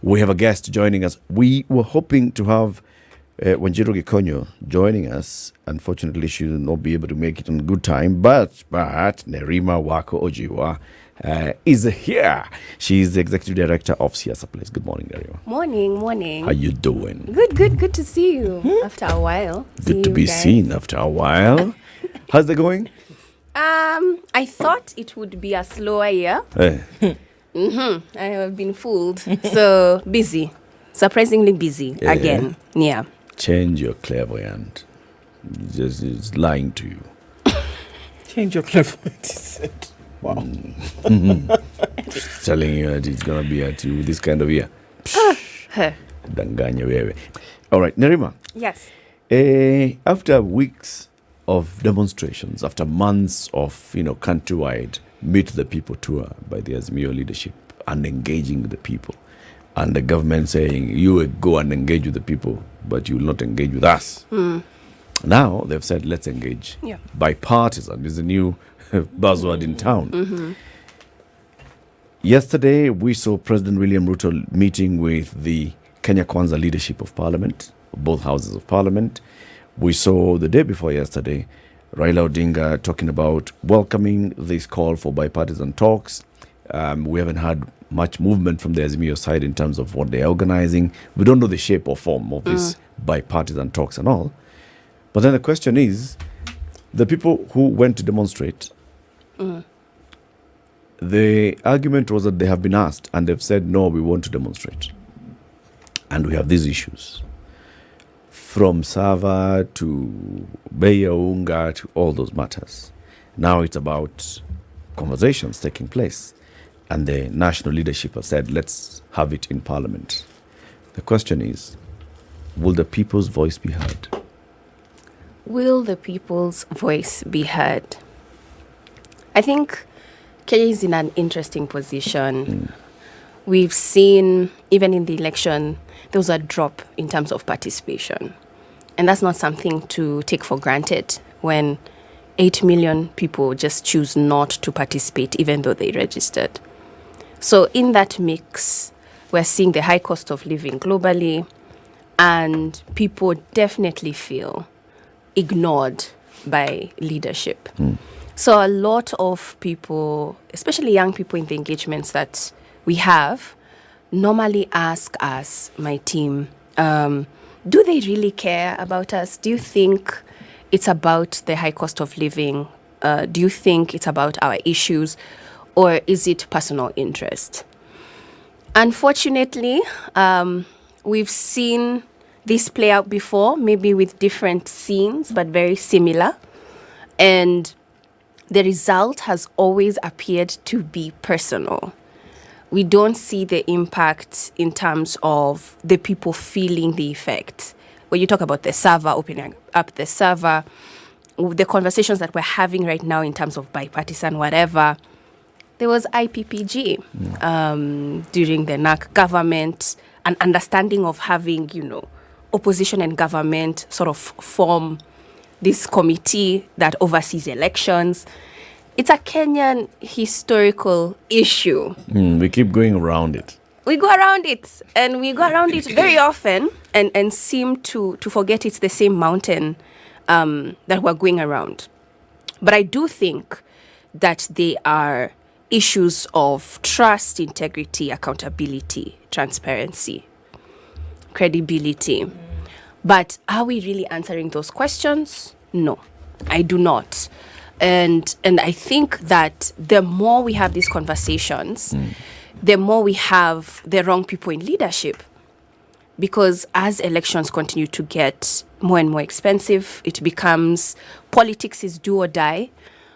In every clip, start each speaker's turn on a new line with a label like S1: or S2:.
S1: We have a guest joining us. We were hoping to have Wanjiru Gikonyo joining us. Unfortunately, she will not be able to make it on good time, but Nerima Wako Ojiwa is here. She is the Executive Director of Siasa Place. Good morning, Nerima.
S2: Morning.
S1: How you doing?
S2: Good to see you after a while.
S1: Good to be seen after a while. How's it going?
S2: I thought it would be a slower year. I have been fooled. So busy. Surprisingly busy again. Yeah.
S1: Change your clairvoyant. It's lying to you.
S3: Change your clairvoyant, he said. Wow.
S1: Just telling you that it's going to be at you this kind of year. Danganya wewe. All right, Nerima.
S2: Yes.
S1: After weeks of demonstrations, after months of, countrywide Meet the People tour by the Azimio leadership and engaging with the people, and the government saying, you will go and engage with the people, but you will not engage with us. Now they've said, let's engage.
S2: Yeah.
S1: Bipartisan is the new buzzword in town. Yesterday, we saw President William Ruto meeting with the Kenya Kwanza leadership of parliament, both houses of parliament. We saw the day before yesterday, Raila Odinga talking about welcoming this call for bipartisan talks. We haven't had much movement from the Azimio side in terms of what they're organizing. We don't know the shape or form of these bipartisan talks and all. But then the question is, the people who went to demonstrate, the argument was that they have been asked and they've said, no, we want to demonstrate. And we have these issues. From Sava to Beya Unga to all those matters. Now it's about conversations taking place. And the national leadership has said, let's have it in parliament. The question is, will the people's voice be heard?
S2: Will the people's voice be heard? I think Kenya is in an interesting position. We've seen, even in the election, there was a drop in terms of participation. And that's not something to take for granted when 8 million people just choose not to participate, even though they registered. So in that mix, we're seeing the high cost of living globally, and people definitely feel ignored by leadership. So a lot of people, especially young people in the engagements that we have, normally ask us, my team, do they really care about us? Do you think it's about the high cost of living? Do you think it's about our issues? Or is it personal interest? Unfortunately, we've seen this play out before, maybe with different scenes, but very similar. And the result has always appeared to be personal. We don't see the impact in terms of the people feeling the effect. When you talk about the server, opening up the server, the conversations that we're having right now in terms of bipartisan whatever, there was IPPG during the NAC government, an understanding of having, opposition and government sort of form this committee that oversees elections. It's a Kenyan historical issue.
S1: We keep going around it.
S2: We go around it, and we go around it very often and seem to forget it's the same mountain that we're going around. But I do think that they are issues of trust, integrity, accountability, transparency, credibility. But are we really answering those questions? No, I do not. And I think that the more we have these conversations, the more we have the wrong people in leadership. Because as elections continue to get more and more expensive, it becomes politics is do or die,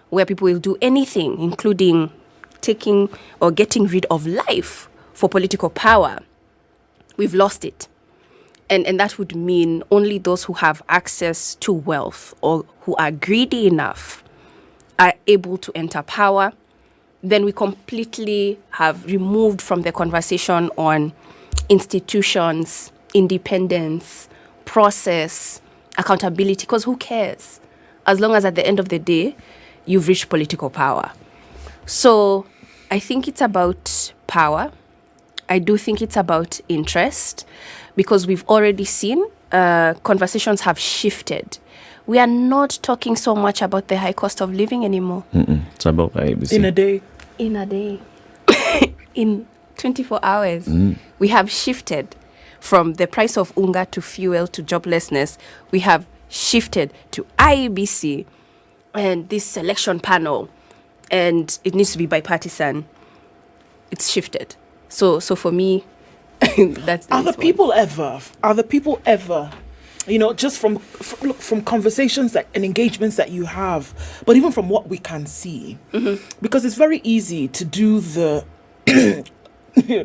S2: where people will do anything, including taking or getting rid of life for political power. We've lost it. And that would mean only those who have access to wealth or who are greedy enough are able to enter power. Then we completely have removed from the conversation on institutions, independence, process, accountability, because who cares? As long as at the end of the day, you've reached political power. So I think it's about power. I do think it's about interest, because we've already seen conversations have shifted. We are not talking so much about the high cost of living anymore.
S1: It's about IBC.
S3: In a day.
S2: In a day. In 24 hours. We have shifted from the price of unga to fuel to joblessness. We have shifted to IEBC and this selection panel, and it needs to be bipartisan. It's shifted. So for me, that's the
S3: Are the
S2: response.
S3: people ever, just from conversations and engagements that you have, but even from what we can see, because it's very easy to do the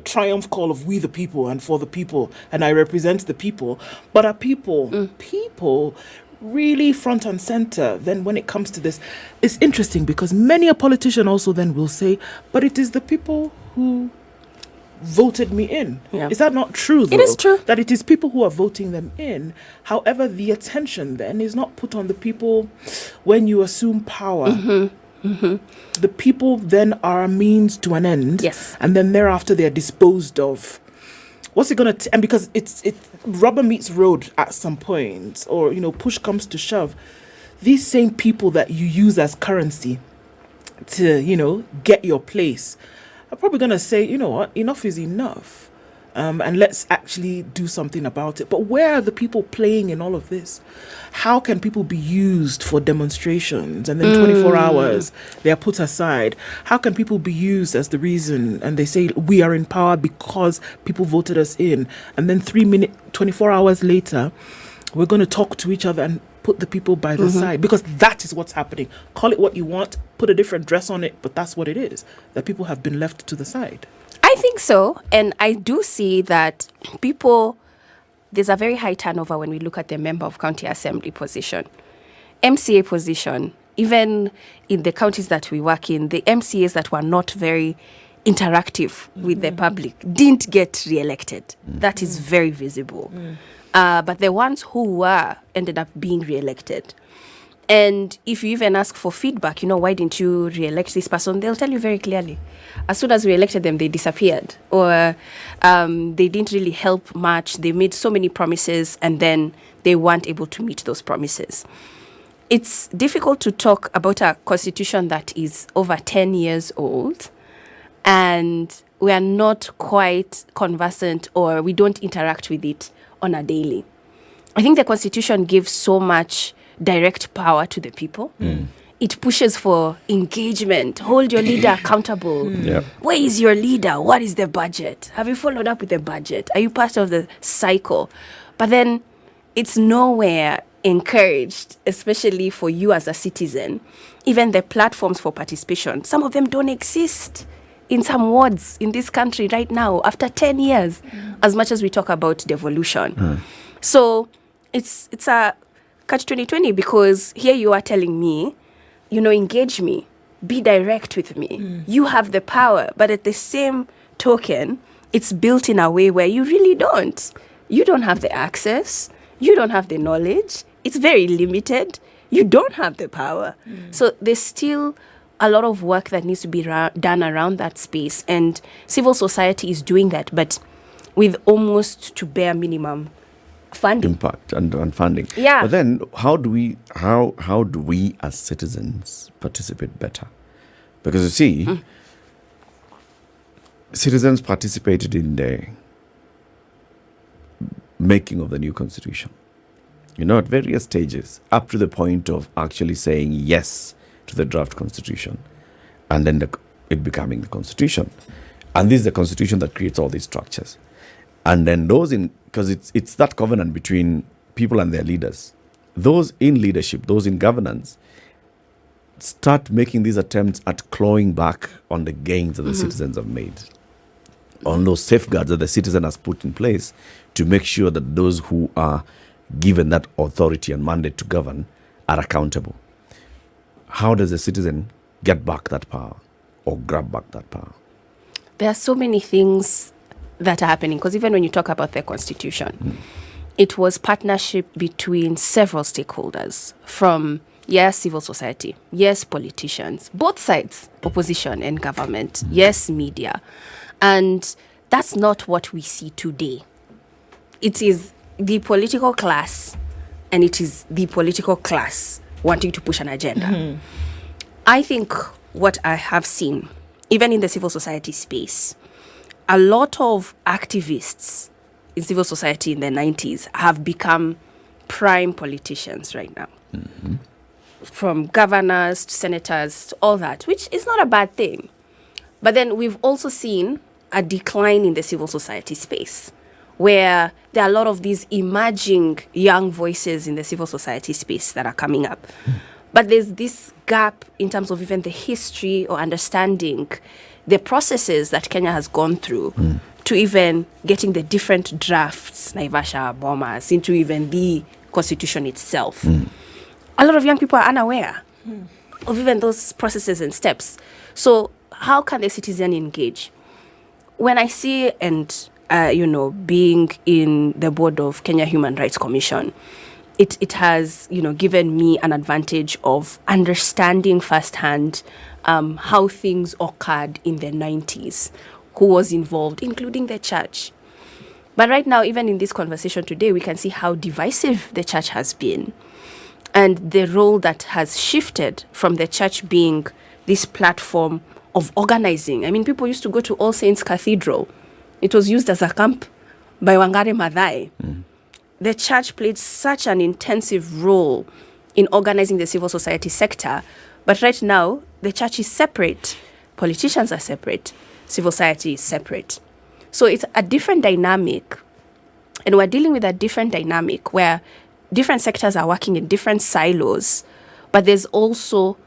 S3: triumph call of we the people and for the people, and I represent the people, but are people really front and center then when it comes to this? It's interesting because many a politician also then will say, but it is the people who voted me in.
S2: Yeah.
S3: Is that not true, though?
S2: It is true.
S3: That it is people who are voting them in. However, the attention then is not put on the people when you assume power. The people then are a means to an end.
S2: Yes.
S3: And then thereafter they're disposed of. What's it going to... And because it's rubber meets road at some point, or, push comes to shove, these same people that you use as currency to, get your place, are probably going to say, you know what, enough is enough. And let's actually do something about it. But where are the people playing in all of this? How can people be used for demonstrations and then 24 hours they are put aside? How can people be used as the reason, and they say we are in power because people voted us in, and then 24 hours later we're going to talk to each other and put the people by the side, because that is what's happening. Call it what you want, put a different dress on it, but that's what it is, that people have been left to the side.
S2: I think so. And I do see that there's a very high turnover when we look at the member of county assembly position. MCA position, even in the counties that we work in, the MCAs that were not very interactive with the public didn't get re-elected. That is very visible. But the ones who were ended up being re-elected. And if you even ask for feedback, why didn't you re-elect this person? They'll tell you very clearly. As soon as we elected them, they disappeared. Or they didn't really help much. They made so many promises and then they weren't able to meet those promises. It's difficult to talk about a constitution that is over 10 years old and we are not quite conversant, or we don't interact with it on a daily. I think the constitution gives so much direct power to the people. It pushes for engagement. Hold your leader accountable. Where is your leader? What is the budget? Have you followed up with the budget? Are you part of the cycle? But then it's nowhere encouraged, especially for you as a citizen. Even the platforms for participation, some of them don't exist in some wards in this country right now after 10 years, as much as we talk about devolution. So it's a catch-20, because here you are telling me, engage me, be direct with me. You have the power, but at the same token, it's built in a way where you really don't. You don't have the access. You don't have the knowledge. It's very limited. You don't have the power. So there's still a lot of work that needs to be done around that space, and civil society is doing that, but with almost to bare minimum funding.
S1: Impact and funding.
S2: Yeah.
S1: But then how do we as citizens participate better? Because you see, citizens participated in the making of the new constitution. At various stages, up to the point of actually saying yes to the draft constitution, and then it becoming the constitution. And this is the constitution that creates all these structures. And then because it's that covenant between people and their leaders. Those in leadership, those in governance, start making these attempts at clawing back on the gains that the citizens have made, on those safeguards that the citizen has put in place to make sure that those who are given that authority and mandate to govern are accountable. How does the citizen get back that power or grab back that power?
S2: There are so many things that are happening, because even when you talk about the constitution, it was partnership between several stakeholders, from civil society, politicians, both sides, opposition and government, media. And That's not what we see today. It is the political class, and it is the political class wanting to push an agenda. I think what I have seen, even in the civil society space, a lot of activists in civil society in the 90s have become prime politicians right now. From governors to senators to all that, which is not a bad thing. But then we've also seen a decline in the civil society space, where there are a lot of these emerging young voices in the civil society space that are coming up. But there's this gap in terms of even the history or understanding the processes that Kenya has gone through to even getting the different drafts, Naivasha, Bomas, into even the constitution itself. A lot of young people are unaware of even those processes and steps. So how can the citizen engage? When I see and, being in the board of Kenya Human Rights Commission, it has, given me an advantage of understanding firsthand how things occurred in the 90s, who was involved, including the church. But right now, even in this conversation today, we can see how divisive the church has been and the role that has shifted from the church being this platform of organizing. I mean, people used to go to All Saints Cathedral. It was used as a camp by Wangari Maathai. The church played such an intensive role in organizing the civil society sector. But right now, the church is separate. Politicians are separate. Civil society is separate. So it's a different dynamic. And we're dealing with a different dynamic where different sectors are working in different silos, but there's also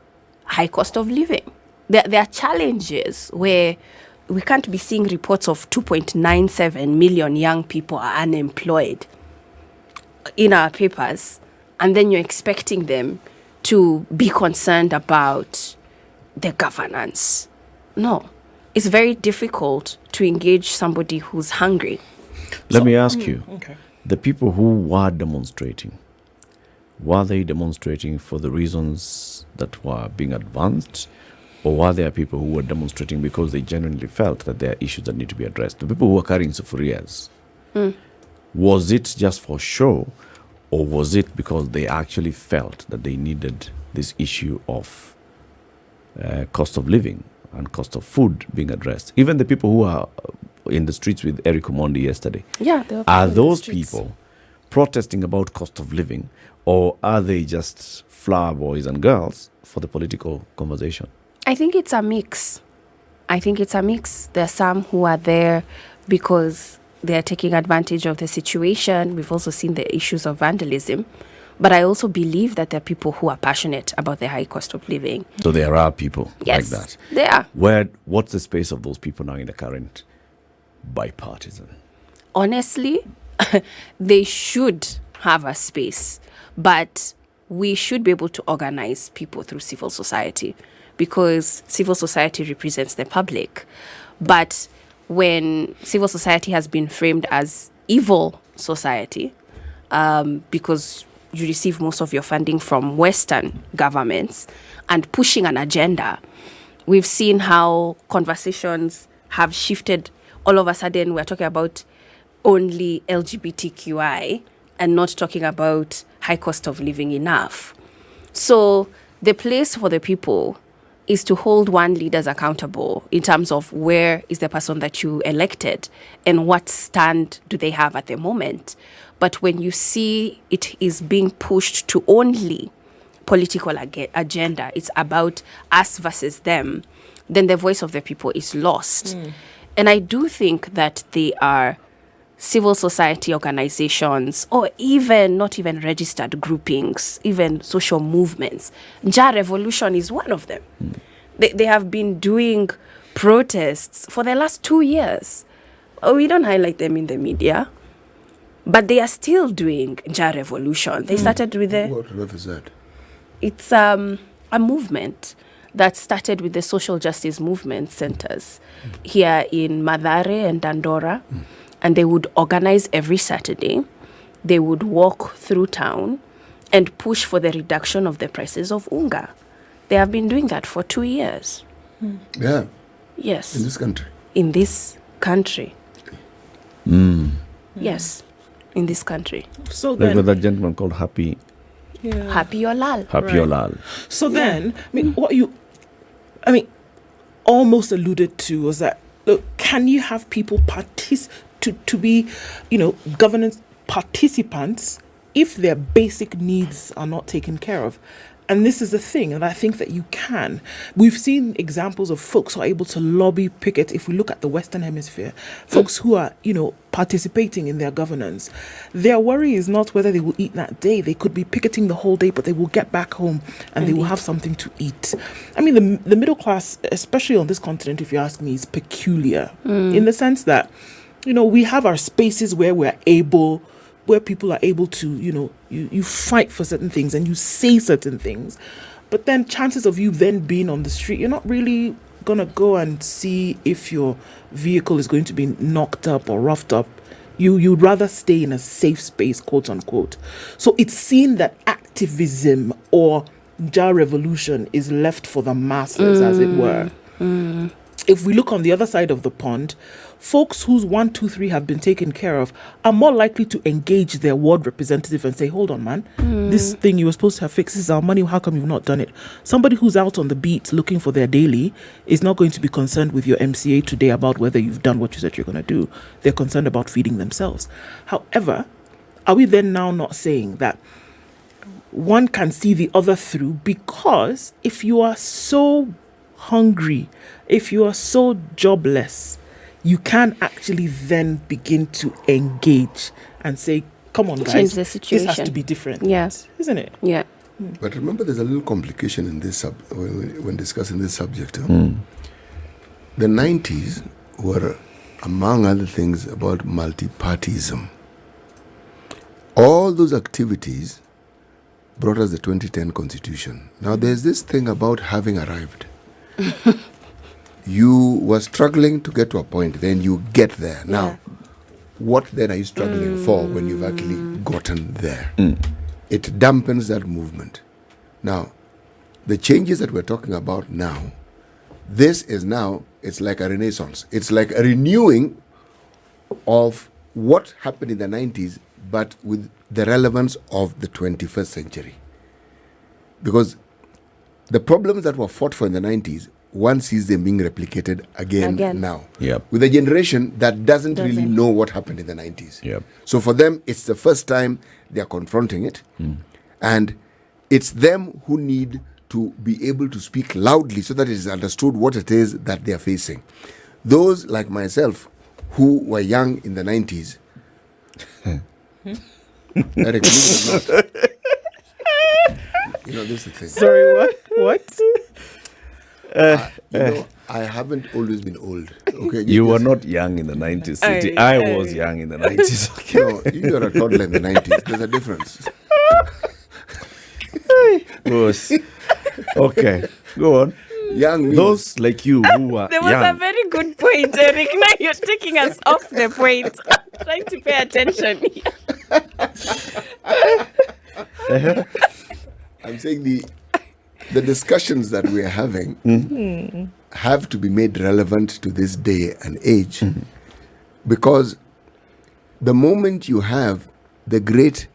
S2: high cost of living. There are challenges where we can't be seeing reports of 2.97 million young people are unemployed in our papers, and then you're expecting them to be concerned about the governance. No, it's very difficult to engage somebody who's hungry.
S1: Let me ask you,
S3: Okay.
S1: the people who were demonstrating, were they demonstrating for the reasons that were being advanced, or were there people who were demonstrating because they genuinely felt that there are issues that need to be addressed? The people who were carrying sufurias, was it just for show, or was it because they actually felt that they needed this issue of cost of living and cost of food being addressed? Even the people who are in the streets with Eric Omondi yesterday,
S2: Yeah, there
S1: are
S2: people in the
S1: those
S2: streets.
S1: people protesting about cost of living, or are they just flower boys and girls for the political conversation?
S2: I think it's a mix. There are some who are there because they're taking advantage of the situation. We've also seen the issues of vandalism. But I also believe that there are people who are passionate about the high cost of living.
S1: So there are people
S2: Yes,
S1: like that.
S2: they are.
S1: What's the space of those people now in the current bipartisan?
S2: Honestly, they should have a space. But we should be able to organize people through civil society, because civil society represents the public. But when civil society has been framed as evil society, because you receive most of your funding from Western governments and pushing an agenda, we've seen how conversations have shifted. All of a sudden, we're talking about only LGBTQI and not talking about high cost of living enough. So the place for the people is to hold one leaders accountable in terms of where is the person that you elected and what stand do they have at the moment. But when you see it is being pushed to only political agenda, it's about us versus them, then the voice of the people is lost. And I do think that they are civil society organizations, or even not even registered groupings, even social movements. Ja Revolution is one of them. They have been doing protests for the last 2 years. We don't highlight them in the media, but they are still doing Ja Revolution. They started with
S4: What is that?
S2: it's a movement that started with the social justice movement centers here in Mathare and Dandora. And they would organize every Saturday. They would walk through town and push for the reduction of the prices of unga. They have been doing that for 2 years.
S4: Yeah,
S2: Yes.
S4: in this country.
S2: In this country. Yes, in this country.
S3: So
S1: Like
S3: then,
S1: with that gentleman called Happy
S2: Happy Olal.
S3: Right.
S1: Olal.
S3: So then, I mean, almost alluded to was that, look, can you have people to be, governance participants if their basic needs are not taken care of? And this is the thing, and I think that you can. We've seen examples of folks who are able to lobby, picket. If we look at the Western Hemisphere, folks who are, participating in their governance, their worry is not whether they will eat that day. They could be picketing the whole day, but they will get back home and they will have something to eat. I mean, the middle class, especially on this continent, if you ask me, is peculiar in the sense that, we have our spaces where where people are able to, you fight for certain things and you say certain things. But then chances of you then being on the street, you're not really going to go and see if your vehicle is going to be knocked up or roughed up. You'd rather stay in a safe space, quote unquote. So it's seen that activism or Jar revolution is left for the masses, as it were. If we look on the other side of the pond, folks whose 1, 2, 3 have been taken care of are more likely to engage their ward representative and say, hold on, man, this thing you were supposed to have fixed, this is our money, how come you've not done it? Somebody who's out on the beat looking for their daily is not going to be concerned with your MCA today about whether you've done what you said you're going to do. They're concerned about feeding themselves. However, are we then now not saying that one can see the other through? Because if you are so hungry, if you are so jobless, you can actually then begin to engage and say, come on, guys,
S2: Change the situation.
S3: This has to be different.
S2: Yeah.
S3: Isn't it?
S2: Yeah.
S4: But remember, there's a little complication in this when discussing this subject. The 90s were, among other things, about multi-partyism. All those activities brought us the 2010 Constitution. Now, there's this thing about having arrived. You were struggling to get to a point, then you get there. Now, what then are you struggling for when you've actually gotten there? It dampens that movement. Now, the changes that we're talking about now, it's like a renaissance. It's like a renewing of what happened in the 90s, but with the relevance of the 21st century. Because the problems that were fought for in the 90s, one sees them being replicated again. Now.
S1: Yep.
S4: With a generation that doesn't really know what happened in the 90s.
S1: Yep.
S4: So for them, it's the first time they're confronting it. And it's them who need to be able to speak loudly so that it is understood what it is that they're facing. Those like myself who were young in the 90s, Eric, believe it or not, this is the thing.
S3: Sorry, what?
S4: I haven't always been old. Okay,
S1: You were not young in the 90s, City. I was young in the 90s. Okay.
S4: No, you were a toddler in the 90s. There's a difference.
S1: Okay, go on.
S4: Young means
S1: Those like you who are
S2: There was
S1: young.
S2: a very good point, Eric. Now you're taking us off the point. Trying to pay attention.
S4: I'm saying the discussions that we are having have to be made relevant to this day and age, because the moment you have the great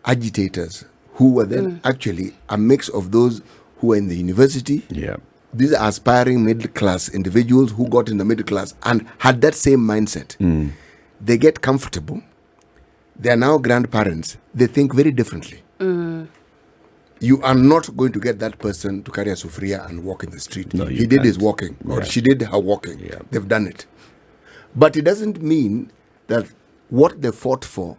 S4: agitators who were then actually a mix of those who were in the university, these are aspiring middle-class individuals who got in the middle class and had that same mindset. They get comfortable. They are now grandparents. They think very differently. You are not going to get that person to carry a sufria and walk in the street.
S1: No,
S4: he did his walking, or she did her walking. They've done it. But it doesn't mean that what they fought for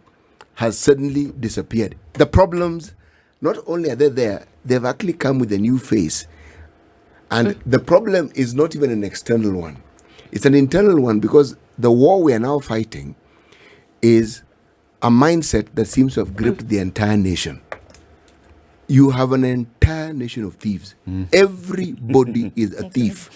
S4: has suddenly disappeared. The problems, not only are they there, they've actually come with a new face. And the problem is not even an external one. It's an internal one, because the war we are now fighting is a mindset that seems to have gripped the entire nation. You have an entire nation of thieves. Everybody is a thief.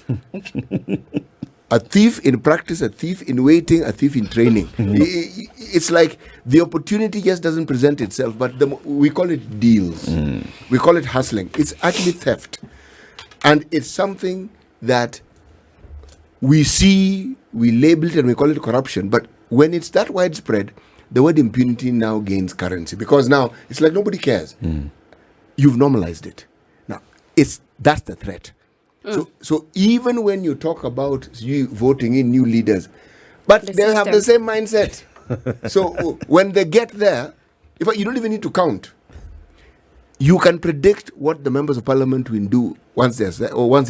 S4: A thief in practice, a thief in waiting, a thief in training. It's like the opportunity just doesn't present itself, but we call it deals. We call it hustling. It's actually theft. And it's something that we see, we label it, and we call it corruption. But when it's that widespread, the word impunity now gains currency because now it's like nobody cares. You've normalized it. Now, that's the threat. So even when you talk about you voting in new leaders, but they have the same mindset. So when they get there, in fact, you don't even need to count. You can predict what the members of parliament will do once they're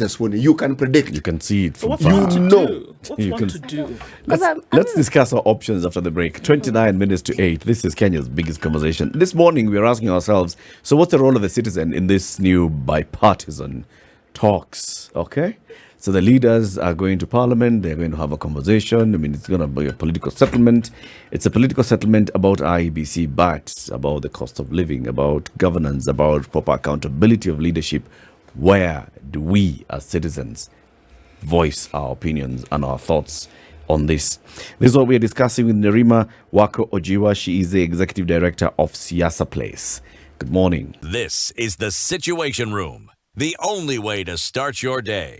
S4: sworn in. You can predict.
S1: You can see it from
S3: What's
S1: far.
S3: one to do? What's
S1: You
S3: one
S1: can-
S3: to do?
S1: Let's discuss our options after the break. 29 minutes to 8. This is Kenya's biggest conversation. This morning, we are asking ourselves, so what's the role of the citizen in this new bipartisan talks? Okay? So the leaders are going to parliament. They're going to have a conversation. I mean, it's going to be a political settlement. It's a political settlement about IEBC, but about the cost of living, about governance, about proper accountability of leadership. Where do we as citizens voice our opinions and our thoughts on this? This is what we are discussing with Nerima Wako Ojiwa. She is the executive director of Siasa Place. Good morning.
S5: This is the Situation Room, the only way to start your day.